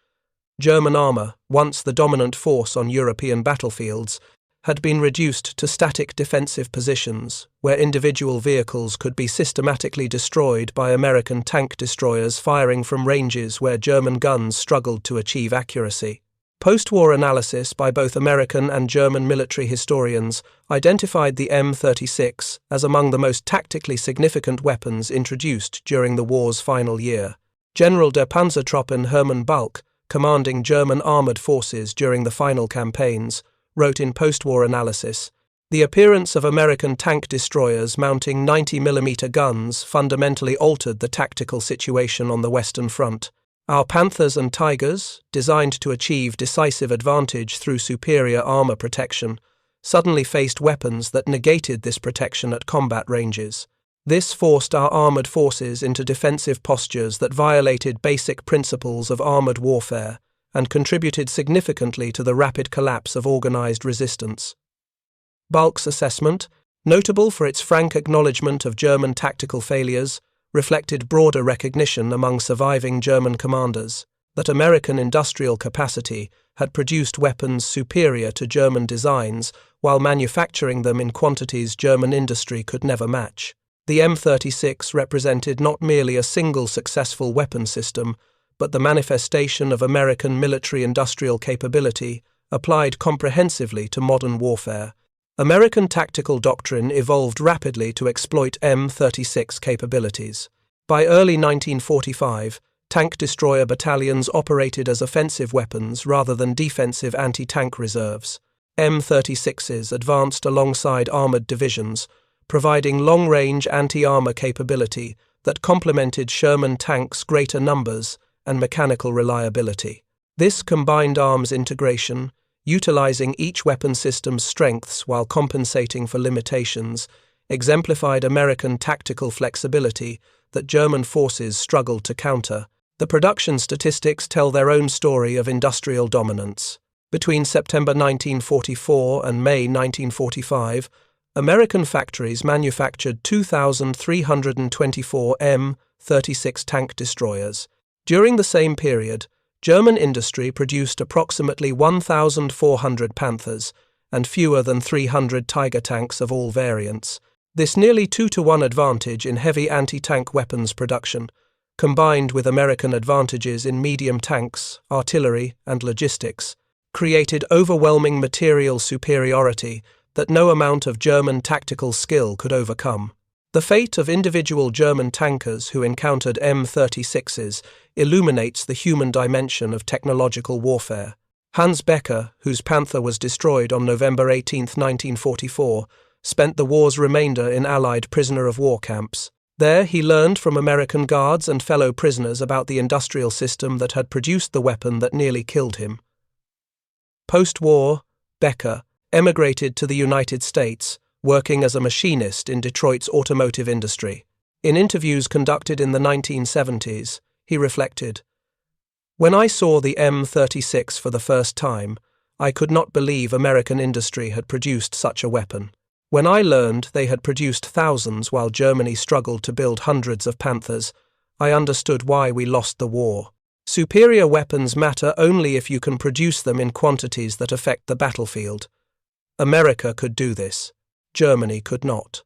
German armour, once the dominant force on European battlefields, had been reduced to static defensive positions, where individual vehicles could be systematically destroyed by American tank destroyers firing from ranges where German guns struggled to achieve accuracy. Post-war analysis by both American and German military historians identified the M36 as among the most tactically significant weapons introduced during the war's final year. General der Panzertruppen Hermann Bulge, commanding German armoured forces during the final campaigns, wrote in post-war analysis, "The appearance of American tank destroyers mounting 90mm guns fundamentally altered the tactical situation on the Western Front. Our Panthers and Tigers, designed to achieve decisive advantage through superior armour protection, suddenly faced weapons that negated this protection at combat ranges. This forced our armoured forces into defensive postures that violated basic principles of armoured warfare and contributed significantly to the rapid collapse of organised resistance." Bulge's assessment, notable for its frank acknowledgement of German tactical failures, reflected broader recognition among surviving German commanders that American industrial capacity had produced weapons superior to German designs while manufacturing them in quantities German industry could never match. The M36 represented not merely a single successful weapon system, but the manifestation of American military-industrial capability applied comprehensively to modern warfare. American tactical doctrine evolved rapidly to exploit M36 capabilities. By early 1945, tank destroyer battalions operated as offensive weapons rather than defensive anti-tank reserves. M36s advanced alongside armoured divisions, providing long-range anti-armour capability that complemented Sherman tanks' greater numbers and mechanical reliability. This combined arms integration, utilizing each weapon system's strengths while compensating for limitations, exemplified American tactical flexibility that German forces struggled to counter. The production statistics tell their own story of industrial dominance. Between September 1944 and May 1945, American factories manufactured 2,324 M36 tank destroyers. During the same period, German industry produced approximately 1,400 Panthers and fewer than 300 Tiger tanks of all variants. This nearly 2-to-1 advantage in heavy anti-tank weapons production, combined with American advantages in medium tanks, artillery, and logistics, created overwhelming material superiority that no amount of German tactical skill could overcome. The fate of individual German tankers who encountered M36s illuminates the human dimension of technological warfare. Hans Becker, whose Panther was destroyed on November 18, 1944, spent the war's remainder in Allied prisoner-of-war camps. There he learned from American guards and fellow prisoners about the industrial system that had produced the weapon that nearly killed him. Post-war, Becker emigrated to the United States, working as a machinist in Detroit's automotive industry. In interviews conducted in the 1970s, he reflected, "When I saw the M36 for the first time, I could not believe American industry had produced such a weapon. When I learned they had produced thousands while Germany struggled to build hundreds of Panthers, I understood why we lost the war. Superior weapons matter only if you can produce them in quantities that affect the battlefield. America could do this. Germany could not."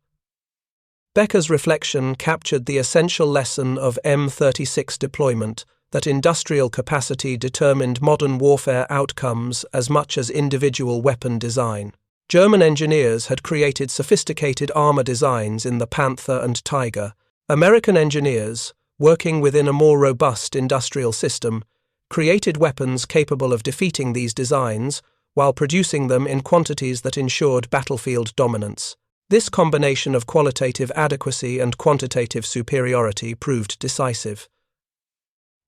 Becker's reflection captured the essential lesson of M36 deployment, that industrial capacity determined modern warfare outcomes as much as individual weapon design. German engineers had created sophisticated armor designs in the Panther and Tiger. American engineers, working within a more robust industrial system, created weapons capable of defeating these designs while producing them in quantities that ensured battlefield dominance. This combination of qualitative adequacy and quantitative superiority proved decisive.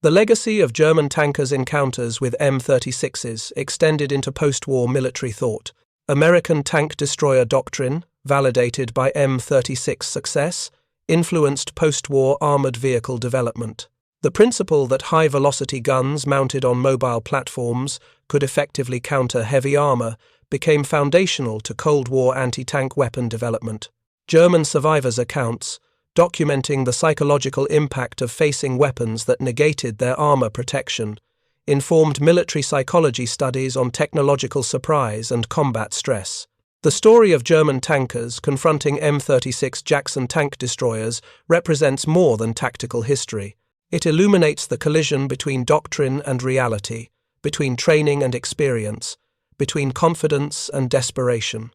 The legacy of German tankers' encounters with M36s extended into post-war military thought. American tank destroyer doctrine, validated by M36 success, influenced post-war armored vehicle development. The principle that high-velocity guns mounted on mobile platforms could effectively counter heavy armor became foundational to Cold War anti-tank weapon development. German survivors' accounts, documenting the psychological impact of facing weapons that negated their armor protection, informed military psychology studies on technological surprise and combat stress. The story of German tankers confronting M36 Jackson tank destroyers represents more than tactical history. It illuminates the collision between doctrine and reality, between training and experience, between confidence and desperation.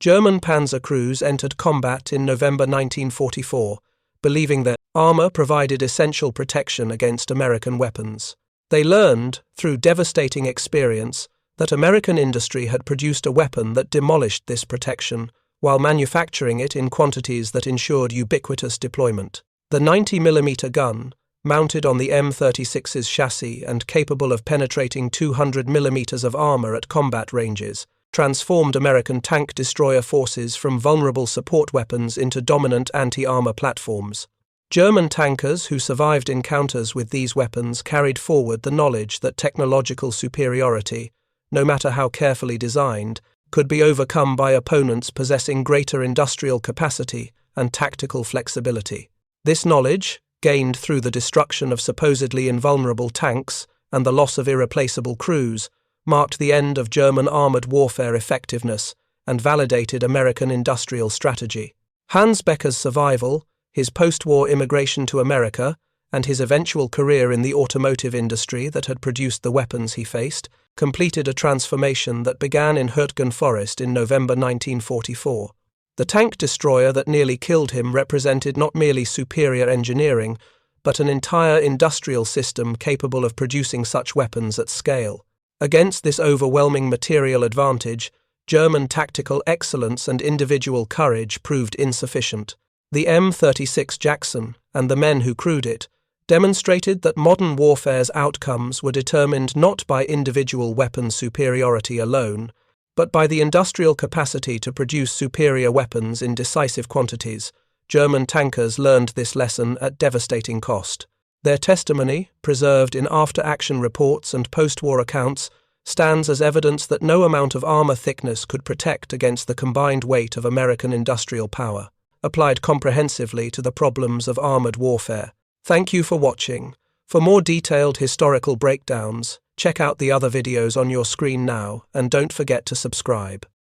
German panzer crews entered combat in November 1944, believing that armor provided essential protection against American weapons. They learned, through devastating experience, that American industry had produced a weapon that demolished this protection, while manufacturing it in quantities that ensured ubiquitous deployment. The 90mm gun, mounted on the M36's chassis and capable of penetrating 200mm of armor at combat ranges, transformed American tank destroyer forces from vulnerable support weapons into dominant anti-armor platforms. German tankers who survived encounters with these weapons carried forward the knowledge that technological superiority, no matter how carefully designed, could be overcome by opponents possessing greater industrial capacity and tactical flexibility. This knowledge, gained through the destruction of supposedly invulnerable tanks and the loss of irreplaceable crews, marked the end of German armored warfare effectiveness and validated American industrial strategy. Hans Becker's survival, his post-war immigration to America, and his eventual career in the automotive industry that had produced the weapons he faced, completed a transformation that began in Hürtgen forest in November 1944. The tank destroyer that nearly killed him represented not merely superior engineering, but an entire industrial system capable of producing such weapons at scale. Against this overwhelming material advantage, German tactical excellence and individual courage proved insufficient. The M36 Jackson, and the men who crewed it, demonstrated that modern warfare's outcomes were determined not by individual weapon superiority alone, but by the industrial capacity to produce superior weapons in decisive quantities. German tankers learned this lesson at devastating cost. Their testimony, preserved in after-action reports and post-war accounts, stands as evidence that no amount of armor thickness could protect against the combined weight of American industrial power, applied comprehensively to the problems of armored warfare. Thank you for watching. For more detailed historical breakdowns, check out the other videos on your screen now, and don't forget to subscribe.